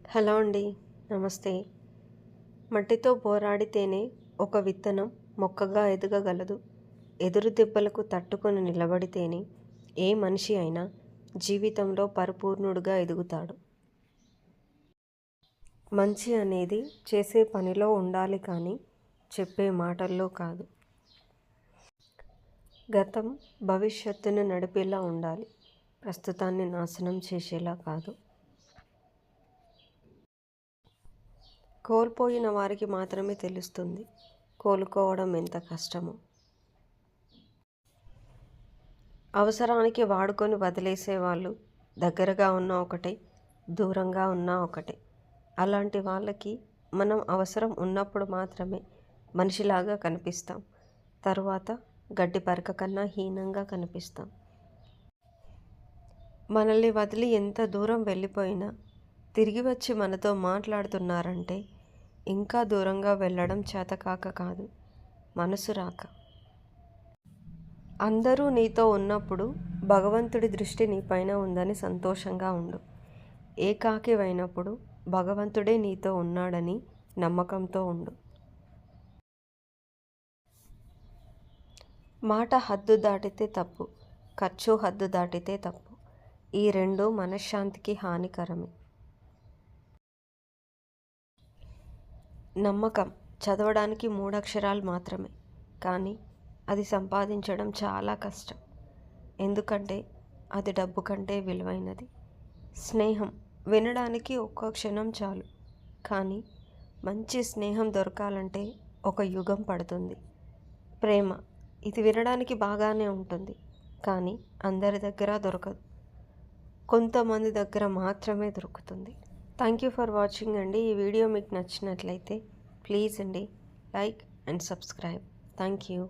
Hello అండి. నమస్తే. మట్టితో పోరాడితేనే ఒక విత్తనం మొక్కగా ఎదగగలదు. ఎదురు దెబ్బలకు తట్టుకొని నిలబడితేనే ఏ మనిషి అయినా జీవితంలో పరిపూర్ణుడుగా ఎదుగుతాడు. మంచి అనేది చేసే పనిలో ఉండాలి కానీ చెప్పే మాటల్లో కాదు. గతం భవిష్యత్తును నడిపేలా ఉండాలి, ప్రస్తుతాన్ని నాశనం చేసేలా కాదు. కోల్పోయిన వారికి మాత్రమే తెలుస్తుంది కోలుకోవడం ఎంత కష్టమో. అవసరానికి వాడుకొని వదిలేసే వాళ్ళు దగ్గరగా ఉన్న ఒకటే, దూరంగా ఉన్న ఒకటే. అలాంటి వాళ్ళకి మనం అవసరం ఉన్నప్పుడు మాత్రమే మనిషిలాగా కనిపిస్తాం. తరువాత గడ్డి పరక కన్నా హీనంగా కనిపిస్తాం. మనల్ని వదిలి ఎంత దూరం వెళ్ళిపోయినా తిరిగి వచ్చి మనతో మాట్లాడుతున్నారంటే ఇంకా దూరంగా వెళ్ళడం చేతకాక కాదు, మనసు రాక. అందరూ నీతో ఉన్నప్పుడు భగవంతుడి దృష్టి నీపైన ఉందని సంతోషంగా ఉండు. ఏకాకివైనప్పుడు భగవంతుడే నీతో ఉన్నాడని నమ్మకంతో ఉండు. మాట హద్దు దాటితే తప్పు, ఖర్చు హద్దు దాటితే తప్పు. ఈ రెండు మనశ్శాంతికి హానికరమే. నమ్మకం చదవడానికి 3 అక్షరాలు మాత్రమే, కానీ అది సంపాదించడం చాలా కష్టం. ఎందుకంటే అది డబ్బు కంటే విలువైనది. స్నేహం వినడానికి ఒక్క క్షణం చాలు, కానీ మంచి స్నేహం దొరకాలంటే ఒక యుగం పడుతుంది. ప్రేమ ఇది వినడానికి బాగానే ఉంటుంది, కానీ అందరి దగ్గర దొరకదు, కొంతమంది దగ్గర మాత్రమే దొరుకుతుంది. థ్యాంక్ యూ ఫర్ వాచింగ్ అండి. ఈ వీడియో మీకు నచ్చినట్లయితే ప్లీజ్ అండి like and subscribe. Thank you.